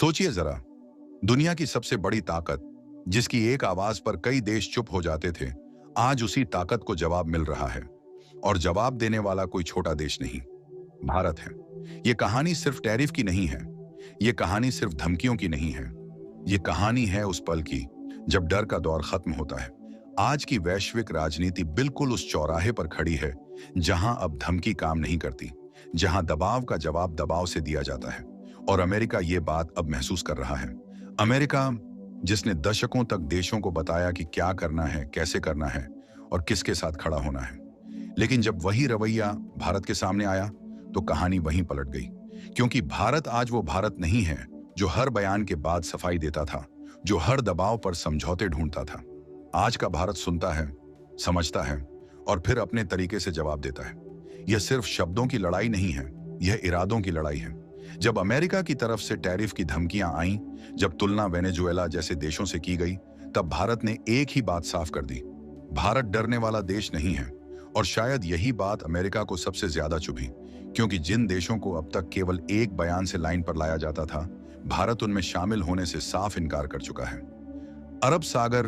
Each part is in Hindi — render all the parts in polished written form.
सोचिए जरा, दुनिया की सबसे बड़ी ताकत, जिसकी एक आवाज पर कई देश चुप हो जाते थे, आज उसी ताकत को जवाब मिल रहा है। और जवाब देने वाला कोई छोटा देश नहीं, भारत है। ये कहानी सिर्फ टैरिफ की नहीं है, ये कहानी सिर्फ धमकियों की नहीं है। ये कहानी है उस पल की जब डर का दौर खत्म होता है। आज की वैश्विक राजनीति बिल्कुल उस चौराहे पर खड़ी है जहां अब धमकी काम नहीं करती, जहां दबाव का जवाब दबाव से दिया जाता है। और अमेरिका ये बात अब महसूस कर रहा है। अमेरिका, जिसने दशकों तक देशों को बताया कि क्या करना है, कैसे करना है और किसके साथ खड़ा होना है, लेकिन जब वही रवैया भारत के सामने आया तो कहानी वहीं पलट गई। क्योंकि भारत आज वो भारत नहीं है जो हर बयान के बाद सफाई देता था, जो हर दबाव पर समझौते ढूंढता था। आज का भारत सुनता है, समझता है और फिर अपने तरीके से जवाब देता है। यह सिर्फ शब्दों की लड़ाई नहीं है, यह इरादों की लड़ाई है। जब अमेरिका की तरफ से टैरिफ की धमकियां आईं, जब तुलना वेनेजुएला जैसे देशों से की गई, तब भारत ने एक ही बात साफ कर दी। भारत डरने वाला देश नहीं है। और शायद यही बात अमेरिका को सबसे ज्यादा चुभी, क्योंकि जिन देशों को अब तक केवल एक बयान से लाइन पर लाया जाता था, भारत उनमें शामिल होने से साफ इनकार कर चुका है। अरब सागर,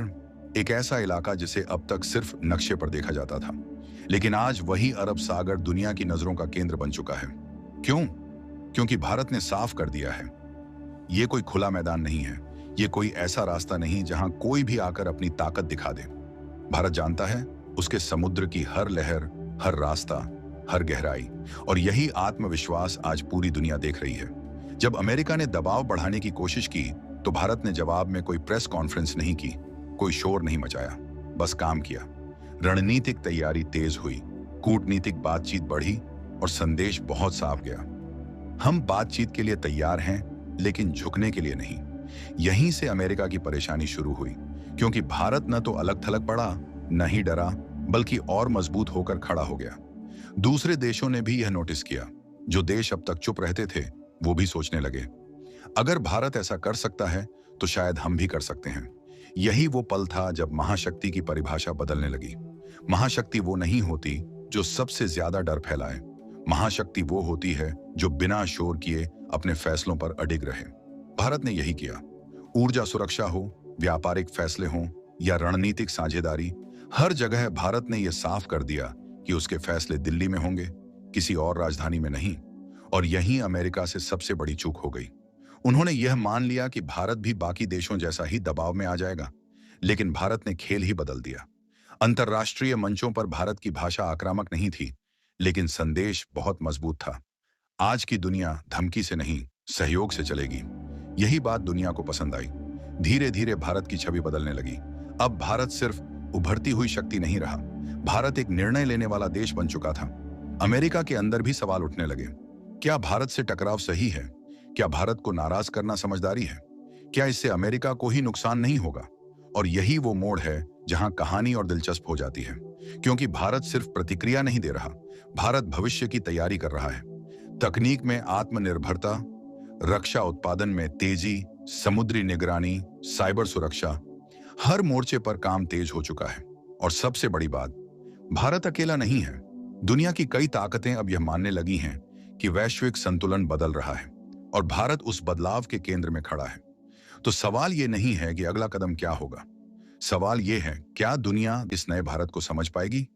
एक ऐसा इलाका जिसे अब तक सिर्फ नक्शे पर देखा जाता था, लेकिन आज वही अरब सागर दुनिया की नजरों का केंद्र बन चुका है। क्यों? क्योंकि भारत ने साफ कर दिया है, ये कोई खुला मैदान नहीं है, ये कोई ऐसा रास्ता नहीं जहां कोई भी आकर अपनी ताकत दिखा दे। भारत जानता है उसके समुद्र की हर लहर, हर रास्ता, हर गहराई। और यही आत्मविश्वास आज पूरी दुनिया देख रही है। जब अमेरिका ने दबाव बढ़ाने की कोशिश की, तो भारत ने जवाब में कोई प्रेस कॉन्फ्रेंस नहीं की, कोई शोर नहीं मचाया, बस काम किया। रणनीतिक तैयारी तेज हुई, कूटनीतिक बातचीत बढ़ी और संदेश बहुत साफ गया। हम बातचीत के लिए तैयार हैं, लेकिन झुकने के लिए नहीं। यहीं से अमेरिका की परेशानी शुरू हुई, क्योंकि भारत न तो अलग थलग पड़ा, न ही डरा, बल्कि और मजबूत होकर खड़ा हो गया। दूसरे देशों ने भी यह नोटिस किया। जो देश अब तक चुप रहते थे, वो भी सोचने लगे, अगर भारत ऐसा कर सकता है तो शायद हम भी कर सकते हैं। यही वो पल था जब महाशक्ति की परिभाषा बदलने लगी। महाशक्ति वो नहीं होती जो सबसे ज्यादा डर फैलाए। महाशक्ति वो होती है जो बिना शोर किए अपने फैसलों पर अडिग रहे। भारत ने यही किया। ऊर्जा सुरक्षा हो, व्यापारिक फैसले हों या रणनीतिक साझेदारी, हर जगह भारत ने यह साफ कर दिया कि उसके फैसले दिल्ली में होंगे, किसी और राजधानी में नहीं। और यहीं अमेरिका से सबसे बड़ी चूक हो गई। उन्होंने यह मान लिया कि भारत भी बाकी देशों जैसा ही दबाव में आ जाएगा, लेकिन भारत ने खेल ही बदल दिया। अंतर्राष्ट्रीय मंचों पर भारत की भाषा आक्रामक नहीं थी, लेकिन संदेश बहुत मजबूत था। आज की दुनिया धमकी से नहीं, सहयोग से चलेगी। यही बात दुनिया को पसंद आई। धीरे धीरे भारत की छवि बदलने लगी। अब भारत सिर्फ उभरती हुई शक्ति नहीं रहा, भारत एक निर्णय लेने वाला देश बन चुका था। अमेरिका के अंदर भी सवाल उठने लगे। क्या भारत से टकराव सही है? क्या भारत को नाराज करना समझदारी है? क्या इससे अमेरिका को ही नुकसान नहीं होगा? और यही वो मोड़ है जहां कहानी और दिलचस्प हो जाती है, क्योंकि भारत सिर्फ प्रतिक्रिया नहीं दे रहा, भारत भविष्य की तैयारी कर रहा है। तकनीक में आत्मनिर्भरता, रक्षा उत्पादन में तेजी, समुद्री निगरानी, साइबर सुरक्षा, हर मोर्चे पर काम तेज हो चुका है। और सबसे बड़ी बात, भारत अकेला नहीं है। दुनिया की कई ताकतें अब यह मानने लगी हैं कि वैश्विक संतुलन बदल रहा है और भारत उस बदलाव के केंद्र में खड़ा है। तो सवाल यह नहीं है कि अगला कदम क्या होगा, सवाल यह है, क्या दुनिया इस नए भारत को समझ पाएगी?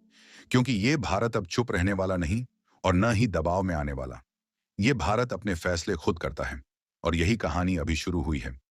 क्योंकि यह भारत अब चुप रहने वाला नहीं और न ही दबाव में आने वाला। यह भारत अपने फैसले खुद करता है। और यही कहानी अभी शुरू हुई है।